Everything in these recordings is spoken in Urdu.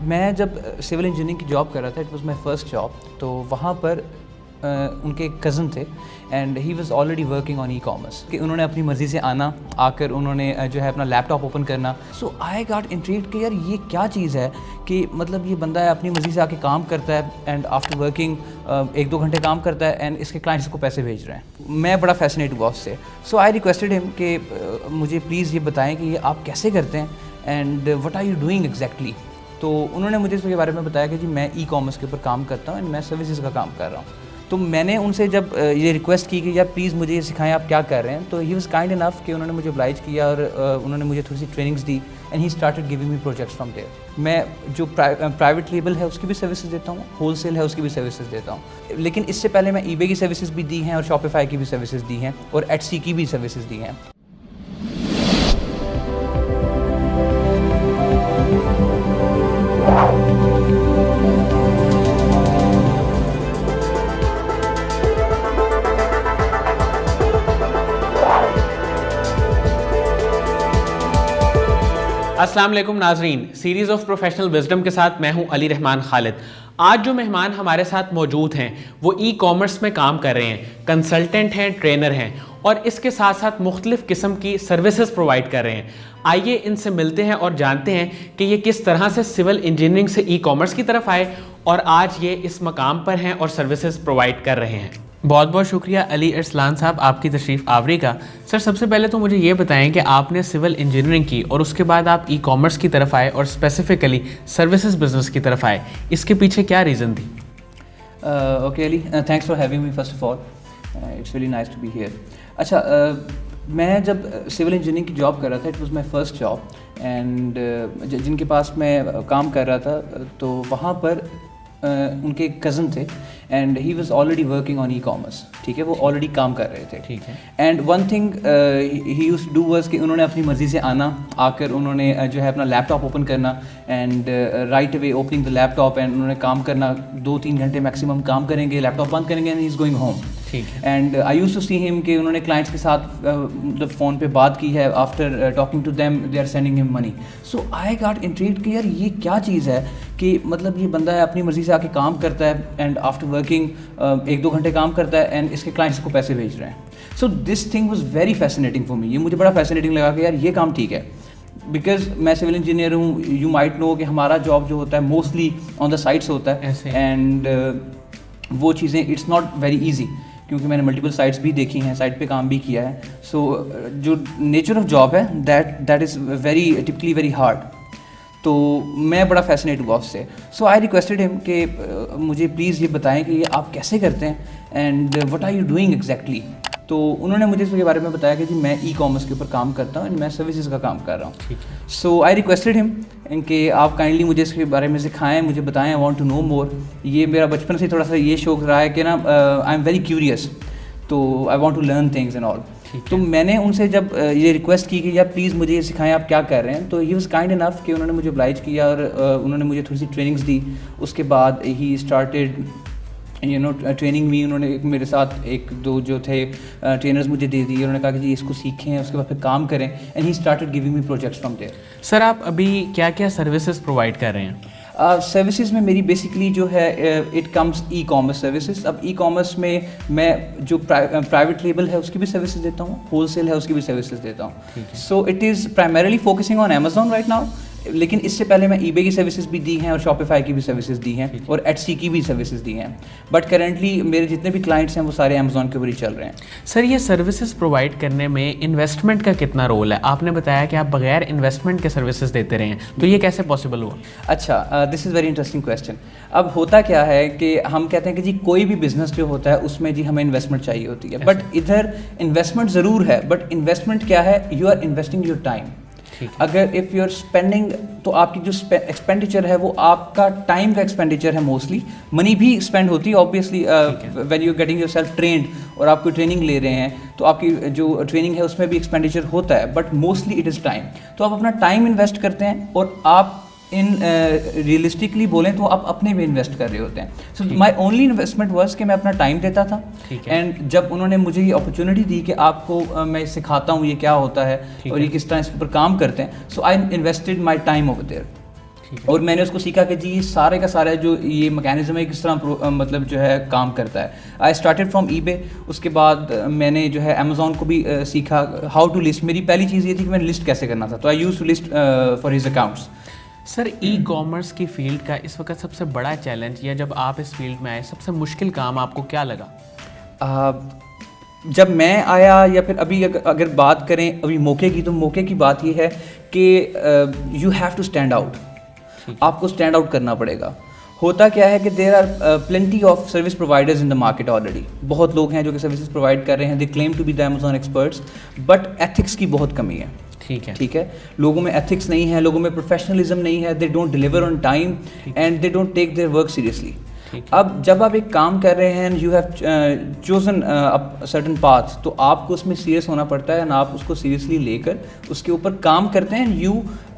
میں جب سول انجینئرنگ کی جاب کر رہا تھا، it was my first job, تو وہاں پر ان کے کزن تھے and he was already working on e commerce کہ انہوں نے اپنی مرضی سے آنا، آ کر انہوں نے جو ہے اپنا لیپ ٹاپ اوپن کرنا. سو آئی گاٹ انٹریگڈ کہ یار یہ کیا چیز ہے کہ مطلب یہ بندہ ہے اپنی مرضی سے آ کے کام کرتا ہے اینڈ آفٹر ورکنگ 1-2 گھنٹے کام کرتا ہے اینڈ اس کے کلائنٹس کو پیسے بھیج رہے ہیں. میں بڑا فیسنیٹ ہوا اس سے. سو آئی ریکویسٹڈ ہم کہ مجھے پلیز یہ بتائیں کہ یہ آپ کیسے کرتے ہیں and what are you doing exactly. تو انہوں نے مجھے اس کے بارے میں بتایا کہ جی میں ای کامرس کے اوپر کام کرتا ہوں اینڈ میں سروسز کا کام کر رہا ہوں. تو میں نے ان سے جب یہ ریکویسٹ کی کہ یار پلیز مجھے یہ سکھائیں آپ کیا کر رہے ہیں، تو ہی واز کائنڈ انف کہ انہوں نے مجھے oblige کیا اور انہوں نے مجھے تھوڑی سی ٹریننگس دی and he started giving me projects from there. میں جو پرائیویٹ لیبل ہے اس کی بھی سروسز دیتا ہوں، ہول سیل ہے اس کی بھی سروسز دیتا ہوں. لیکن اس سے پہلے میں ای بے کی سروسز بھی دی ہیں اور شاپیفائی کی بھی سروسز دی ہیں اور ایٹسی کی بھی سروسز دی ہیں. السلام علیکم ناظرین، سیریز آف پروفیشنل وزڈم کے ساتھ میں ہوں علی رحمان خالد. آج جو مہمان ہمارے ساتھ موجود ہیں وہ ای کامرس میں کام کر رہے ہیں، کنسلٹنٹ ہیں، ٹرینر ہیں اور اس کے ساتھ ساتھ مختلف قسم کی سروسز پرووائڈ کر رہے ہیں. آئیے ان سے ملتے ہیں اور جانتے ہیں کہ یہ کس طرح سے سول انجینئرنگ سے ای کامرس کی طرف آئے اور آج یہ اس مقام پر ہیں اور سروسز پرووائڈ کر رہے ہیں. بہت بہت شکریہ علی ارسلان صاحب آپ کی تشریف آوری کا. سر سب سے پہلے تو مجھے یہ بتائیں کہ آپ نے سول انجینئرنگ کی اور اس کے بعد آپ ای کامرس کی طرف آئے اور اسپیسیفکلی سروسز بزنس کی طرف آئے، اس کے پیچھے کیا ریزن تھی؟ Okay Ali, thanks for having me first of all, it's really nice to be here. اچھا، میں جب سول انجینئرنگ کی جاب کر رہا تھا، it was my first job and جن کے پاس میں کام کر رہا تھا تو وہاں پر ان کے کزن تھے and he was already working on e commerce. ٹھیک ہے، وہ آلریڈی کام کر رہے تھے. ٹھیک ہے. And one thing he used to do was کہ انہوں نے اپنی مرضی سے آنا، آ کر انہوں نے جو ہے اپنا لیپ ٹاپ اوپن کرنا and right away opening the laptop and انہوں نے کام کرنا 2-3 گھنٹے میکسیمم کام کریں گے، لیپ ٹاپ بند کریں گے and he is going home. And I use to see him کہ انہوں نے کلائنٹس کے ساتھ مطلب فون پہ بات کی ہے، after talking to them they are sending ہم money. So I got intrigued کہ یار یہ کیا چیز ہے کہ مطلب یہ بندہ ہے اپنی مرضی سے آ کے کام کرتا ہے اینڈ آفٹر ورکنگ 1-2 گھنٹے کام کرتا ہے اینڈ اس کے کلائنٹس کو پیسے بھیج رہے ہیں. So this thing was very fascinating for me. یہ مجھے بڑا فیسنیٹنگ لگا کہ یار یہ کام ٹھیک ہے، بیکاز میں سول انجینئر ہوں. یو مائٹ نو کہ ہمارا جاب جو ہوتا ہے موسٹلی آن دا سائٹس ہوتا ہے اینڈ وہ چیزیں اٹس ناٹ ویری ایزی کیونکہ میں نے ملٹیپل سائٹس بھی دیکھی ہیں، سائٹ پہ کام بھی کیا ہے. سو جو نیچر آف جاب ہے that is very typically very hard. تو میں بڑا فیسنیٹ ہوا اس سے. سو آئی ریکویسٹڈ ہم کہ مجھے پلیز یہ بتائیں کہ یہ آپ کیسے کرتے ہیں and what are you doing exactly. تو انہوں نے مجھے اس کے بارے میں بتایا کہ جی میں ای کامرس کے اوپر کام کرتا ہوں اینڈ میں سروسز کا کام کر رہا ہوں. سو آئی ریکویسٹڈ ہم کہ آپ کائنڈلی مجھے اس کے بارے میں سکھائیں، مجھے بتائیں. آئی وانٹ ٹو نو مور. یہ میرا بچپن سے تھوڑا سا یہ شوق رہا ہے کہ نا آئی ایم ویری کیوریس، تو I want to learn things and all. تو میں نے ان سے جب یہ ریکویسٹ کی کہ یار پلیز مجھے یہ سکھائیں آپ کیا کر رہے ہیں، تو ہی واز کائنڈ انف کہ انہوں نے مجھے oblige کیا اور انہوں نے مجھے تھوڑی سی ٹریننگس دی. اس کے بعد ہی اسٹارٹیڈ ٹریننگ بھی. انہوں نے میرے ساتھ 1-2 جو تھے ٹرینرز مجھے دے دی. انہوں نے کہا کہ جی اس کو سیکھیں، اس کے بعد پھر کام کریں and he started giving me projects from there. Sir آپ ابھی کیا کیا سروسز پرووائڈ کر رہے ہیں؟ سروسز میں میری بیسکلی جو ہے it comes e commerce services. اب ای کامرس میں میں جو پرائیویٹ لیبل ہے اس کی بھی سروسز دیتا ہوں، ہول سیل ہے اس کی بھی سروسز دیتا ہوں. So it is primarily focusing on Amazon right now. لیکن اس سے پہلے میں ای بے کی سروسز بھی دی ہیں اور شاپیفائی کی بھی سروسز دی ہیں اور ایٹسی کی بھی سروسز دی ہیں. بٹ کرنٹلی میرے جتنے بھی کلائنٹس ہیں وہ سارے امیزون کے اوپر ہی چل رہے ہیں. سر یہ سروسز پرووائڈ کرنے میں انویسٹمنٹ کا کتنا رول ہے؟ آپ نے بتایا کہ آپ بغیر انویسٹمنٹ کے سروسز دیتے رہے ہیں، تو یہ کیسے پاسبل ہوا؟ اچھا، دس از ویری انٹرسٹنگ کویسچن. اب ہوتا کیا ہے کہ ہم کہتے ہیں کہ جی کوئی بھی بزنس جو ہوتا ہے اس میں جی ہمیں انویسٹمنٹ چاہیے ہوتی ہے. بٹ ادھر انویسٹمنٹ ضرور ہے، بٹ انویسٹمنٹ کیا ہے؟ You are investing your time. اگر اف یو آر اسپینڈنگ تو آپ کی جو ایکسپینڈیچر ہے وہ آپ کا ٹائم کا ایکسپینڈیچر ہے. موسٹلی منی بھی اسپینڈ ہوتی ہے obviously when you getting yourself trained اور آپ کوئی ٹریننگ لے رہے ہیں تو آپ کی جو ٹریننگ ہے اس میں بھی ایکسپینڈیچر ہوتا ہے. But mostly it is time. تو آپ اپنا ٹائم انویسٹ کرتے ہیں اور آپ ان ریئلسٹکلی بولیں تو آپ اپنے میں انویسٹ کر رہے ہوتے ہیں. سو مائی اونلی انویسٹمنٹ واز کہ میں اپنا ٹائم دیتا تھا. اینڈ جب انہوں نے مجھے یہ اپرچونیٹی دی کہ آپ کو میں سکھاتا ہوں یہ کیا ہوتا ہے اور یہ کس طرح اس کے اوپر کام کرتے ہیں، so I invested my time over there. اور میں نے اس کو سیکھا کہ جی سارے کا سارا جو یہ میکینزم ہے کس طرح مطلب جو ہے کام کرتا ہے. آئی اسٹارٹیڈ فرام ای بے. اس کے بعد میں نے جو ہے امیزون کو بھی سیکھا ہاؤ ٹو لسٹ. میری پہلی چیز یہ تھی کہ میں نے لسٹ کیسے کرنا تھا, تو I use to list for his accounts. Sir e commerce کی فیلڈ کا اس وقت سب سے بڑا چیلنج یا جب آپ اس فیلڈ میں آئے سب سے مشکل کام آپ کو کیا لگا؟ جب میں آیا یا پھر ابھی اگر بات کریں ابھی موقع کی, تو موقع کی بات یہ ہے کہ you have to stand out. آپ کو اسٹینڈ آؤٹ کرنا پڑے گا. ہوتا کیا ہے کہ there are plenty of service providers in the market already. بہت لوگ ہیں جو کہ سروسز پرووائڈ کر رہے ہیں, they claim to be the Amazon experts, but ethics کی بہت کمی ہے. ٹھیک ہے, لوگوں میں ایتھکس نہیں ہے, لوگوں میں پروفیشنلزم نہیں ہے, they don't deliver on time and they don't take their work seriously. اب جب آپ ایک کام کر رہے ہیں, you have chosen certain path, تو آپ کو اس میں سیریس ہونا پڑتا ہے, اینڈ آپ اس کو سیریسلی لے کر اس کے اوپر کام کرتے ہیں, you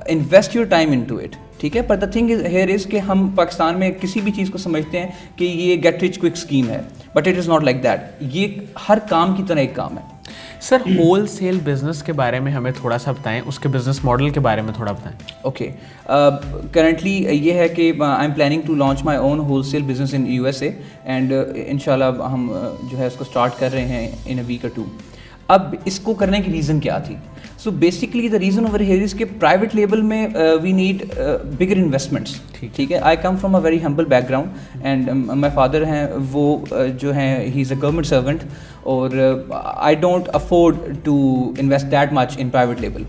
invest your time into it. ٹھیک ہے, پر the thing is here is کہ ہم پاکستان میں کسی بھی چیز کو سمجھتے ہیں کہ یہ گیٹ رچ کوئک اسکیم ہے, but it is not like that. یہ ہر کام کی طرح ایک کام ہے. سر ہول سیل بزنس کے بارے میں ہمیں تھوڑا سا بتائیں, اس کے بزنس ماڈل کے بارے میں تھوڑا بتائیں. اوکے, کرنٹلی یہ ہے کہ I am planning to launch my own wholesale business in U S A, and ان شاء اللہ ہم جو ہے اس کو اسٹارٹ کر رہے ہیں ان اے ویک اور ٹو. اب اس کو کرنے کی ریزن کیا تھی؟ So basically the reason over here is کہ پرائیویٹ لیبل میں وی نیڈ بگر انویسٹمنٹس. ٹھیک ہے, I come from a very humble background, and my father ہیں وہ جو ہیں he is a government servant, اور I don't afford to invest that much in private label.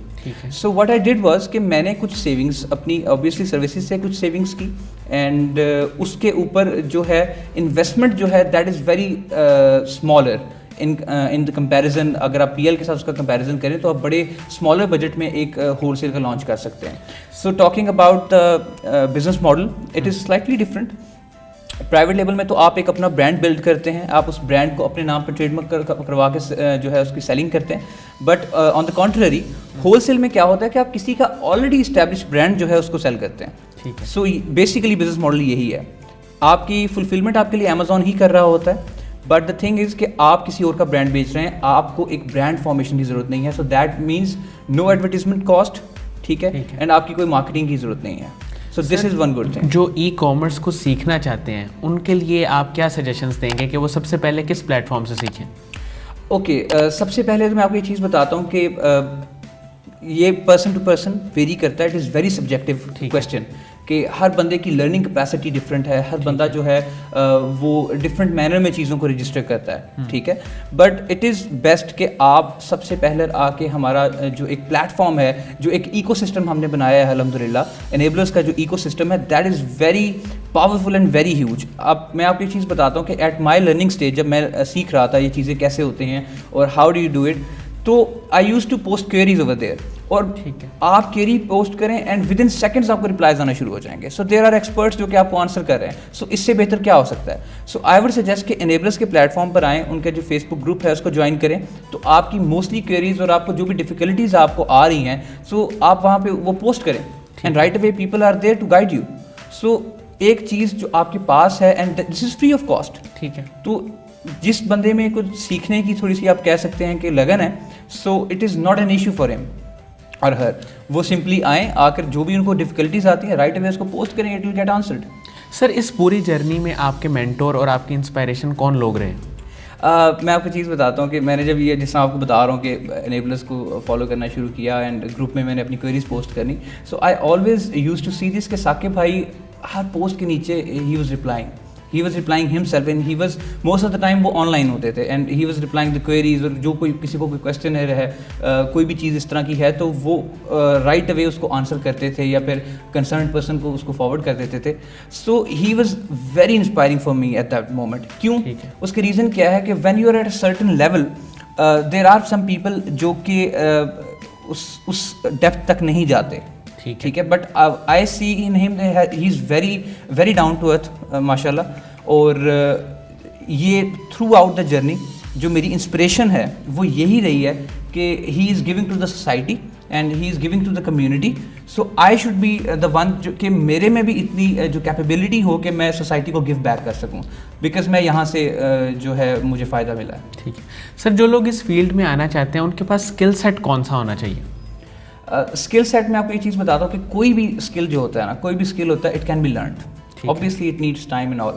So what I did was کہ میں نے کچھ سیونگس اپنی اوبیسلی سروسز سے کچھ سیونگس کی, اینڈ اس کے اوپر جو ہے انویسٹمنٹ جو ہے that is very smaller in the comparison. اگر آپ پی ایل کے ساتھ اس کا کمپیریزن کریں تو آپ بڑے اسمالر بجٹ میں ایک ہول سیل کا لانچ کر سکتے ہیں. So talking about the business model, it is slightly different. Private label میں تو آپ ایک اپنا برانڈ بلڈ کرتے ہیں, آپ اس برانڈ کو اپنے نام پر ٹریڈ مارک کروا کے جو ہے اس کی سیلنگ کرتے ہیں. But on the contrary wholesale میں کیا ہوتا ہے کہ آپ کسی کا آلریڈی اسٹیبلش برانڈ جو ہے اس کو سیل کرتے ہیں. سو بیسیکلی بزنس ماڈل یہی ہے. آپ کی فلفلمنٹ آپ کے لیے امیزون ہی کر رہا ہوتا ہے, بٹ دا تھنگ از کہ آپ کسی اور کا برانڈ بیچ رہے ہیں, آپ کو ایک برانڈ فارمیشن کی ضرورت نہیں ہے. So that means know advertisement cost. ٹھیک ہے, اینڈ آپ کی کوئی مارکیٹنگ کی ضرورت نہیں ہے. سو دس از ون گڈ تھنگ. جو ای کامرس کو سیکھنا چاہتے ہیں ان کے لیے آپ کیا سجیشنس دیں گے کہ وہ سب سے پہلے کس پلیٹ فارم سے سیکھیں؟ اوکے, سب سے پہلے تو میں آپ کو یہ چیز بتاتا ہوں کہ یہ پرسن ٹو پرسن ویری کرتا ہے. It is very subjective question کہ ہر بندے کی لرننگ کیپیسٹی ڈفرینٹ ہے, ہر بندہ جو ہے وہ ڈفرینٹ مینر میں چیزوں کو رجسٹر کرتا ہے. ٹھیک ہے, بٹ اٹ از بیسٹ کہ آپ سب سے پہلے آ کے ہمارا جو ایک پلیٹ فارم ہے, جو ایک ایکو سسٹم ہم نے بنایا ہے الحمدللہ, انیبلرس کا جو ایکو سسٹم ہے, that is very powerful and very huge. اب میں آپ کو یہ چیز بتاتا ہوں کہ ایٹ مائی لرننگ اسٹیج جب میں سیکھ رہا تھا یہ چیزیں کیسے ہوتے ہیں اور how do you do it, تو I use to post queries over there, اور آپ کیری پوسٹ کریں اینڈ ود ان سیکنڈز آپ کو ریپلائز آنا شروع ہو جائیں گے. سو دیر آر ایکسپرٹس جو کہ آپ کو آنسر کر رہے ہیں. سو اس سے بہتر کیا ہو سکتا ہے؟ سو آئی وڈ سجیسٹ کہ انیبلرس کے پلیٹ فارم پر آئیں, ان کا جو فیس بک گروپ ہے اس کو جوائن کریں, تو آپ کی موسٹلی کیریز اور آپ کو جو بھی ڈیفیکلٹیز آپ کو آ رہی ہیں, سو آپ وہاں پہ وہ پوسٹ کریں, and right away people are there to guide you. So ایک چیز جو آپ کے پاس ہے, and this is free of cost. ٹھیک ہے, تو جس بندے میں کچھ سیکھنے کی تھوڑی سی آپ کہہ سکتے ہیں کہ لگن ہے, so it is not an issue for ہم اور ہر. وہ سمپلی آئیں, آ کر جو بھی ان کو ڈفیکلٹیز آتی ہیں رائٹ اوے اس کو پوسٹ کریں, اٹ ول گیٹ آنسرڈ. سر اس پوری جرنی میں آپ کے مینٹور اور آپ کی انسپائریشن کون لوگ رہے؟ میں آپ کو چیز بتاتا ہوں کہ میں نے جب یہ جس طرح آپ کو بتا رہا ہوں کہ انیبلرس کو فالو کرنا شروع کیا اینڈ گروپ میں نے اپنی کوئریز پوسٹ کرنی, so I always use to see this کہ ثاقب بھائی ہر پوسٹ کے نیچے ہی was replying himself, and he was most of the time وہ آن لائن ہوتے تھے, and he was replying the queries. اور جو کوئی کسی کو کوئی کویشچن ہے, کوئی بھی چیز اس طرح کی ہے, تو وہ رائٹ اوے اس کو آنسر کرتے تھے یا پھر کنسرنڈ پرسن کو اس کو فارورڈ کر دیتے تھے. So he was very inspiring for me at that moment. کیوں؟ اس کے ریزن کیا ہے کہ when you are at a certain level there are some people جو کہ اس ڈیپتھ تک نہیں جاتے. ٹھیک ہے, but I see in him he is very very down to earth ماشاء اللہ. اور یہ تھرو آؤٹ دا جرنی جو میری انسپریشن ہے وہ یہی رہی ہے کہ he is giving to the society and he is giving to the community. So I should be the one جو کہ میرے میں بھی اتنی جو کیپیبلٹی ہو کہ میں سوسائٹی کو گیو بیک کر سکوں, بیکاز میں یہاں سے جو ہے مجھے فائدہ ملا ہے. ٹھیک ہے سر, جو لوگ اس فیلڈ میں آنا چاہتے ہیں ان کے پاس اسکل سیٹ کون سا ہونا چاہیے؟ اسکل سیٹ میں آپ کو یہ چیز بتاتا ہوں کہ کوئی بھی اسکل جو ہوتا ہے نا, کوئی بھی اسکل ہوتا ہے, it can be learned, obviously it needs time and all,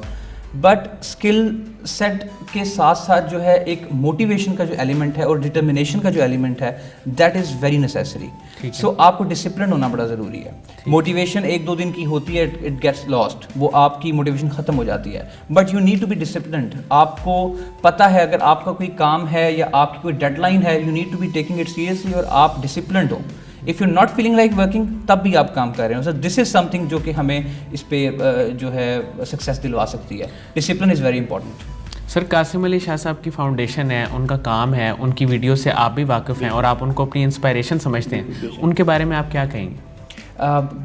but skill set کے ساتھ ساتھ جو ہے ایک موٹیویشن کا جو ایلیمنٹ ہے اور ڈٹرمنیشن کا جو ایلیمنٹ ہے, دیٹ از ویری نیسیسری. سو آپ کو ڈسپلن ہونا بڑا ضروری ہے. موٹیویشن 1-2 دن کی ہوتی ہے, اٹ گیٹس لاسٹ, وہ آپ کی موٹیویشن ختم ہو جاتی ہے, but you need to be disciplined. آپ کو پتہ ہے اگر آپ کا کوئی کام ہے یا آپ کی کوئی ڈیڈ لائن ہے, you need to be taking it seriously, اور آپ ڈسپلنڈ ہو. If you not feeling like working, تب بھی آپ کام کر رہے ہو. سو دس از سم تھنگ جو کہ ہمیں اس پہ جو ہے سکسیس دلوا سکتی ہے. Discipline is very important. Sir, Qasim Ali Shah صاحب کی فاؤنڈیشن ہے, ان کا کام ہے, ان کی ویڈیو سے آپ بھی واقف ہیں اور آپ ان کو اپنی انسپائریشن سمجھتے ہیں, ان کے بارے میں آپ کیا کہیں گے؟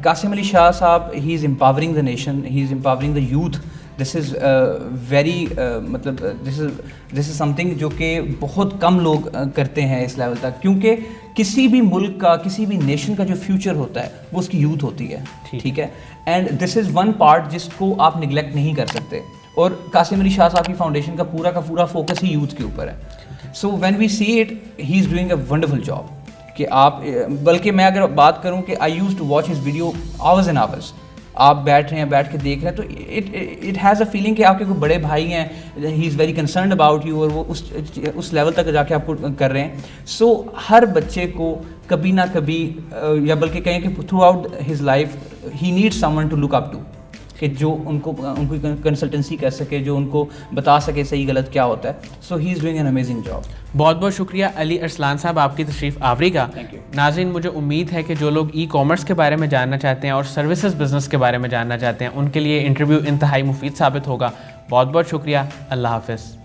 قاسم علی شاہ صاحب, he is empowering the nation, he is empowering the youth. This is very مطلب دس از سم تھنگ جو کہ بہت کم لوگ کرتے ہیں اس لیول تک, کیونکہ کسی بھی ملک کا, کسی بھی نیشن کا جو فیوچر ہوتا ہے وہ اس کی یوتھ ہوتی ہے. ٹھیک ہے, and this is one part جس کو آپ نگلیکٹ نہیں کر سکتے, اور قاسم علی شاہ صاحب کی فاؤنڈیشن کا پورا فوکس ہی یوتھ کے اوپر ہے. So when we see it, he is doing a wonderful job. کہ آپ, بلکہ میں اگر بات کروں کہ I use to watch his video hours and hours. آپ بیٹھ رہے ہیں, بیٹھ کے دیکھ رہے ہیں, تو اٹ ہیز اے فیلنگ کہ آپ کے کوئی بڑے بھائی ہیں, he is very concerned about you, اور وہ اس لیول تک جا کے آپ کو کر رہے ہیں. سو ہر بچے کو کبھی نہ کبھی, یا بلکہ کہیں کہ throughout his life, he need someone to look up to, کہ جو ان کو کنسلٹنسی کر سکے, جو ان کو بتا سکے صحیح غلط کیا ہوتا ہے. So he is doing an amazing job. بہت بہت شکریہ علی ارسلان صاحب آپ کی تشریف آوری کا. ناظرین, مجھے امید ہے کہ جو لوگ ای کامرس کے بارے میں جاننا چاہتے ہیں اور سروسز بزنس کے بارے میں جاننا چاہتے ہیں, ان کے لیے انٹرویو انتہائی مفید ثابت ہوگا. بہت بہت شکریہ. اللہ حافظ.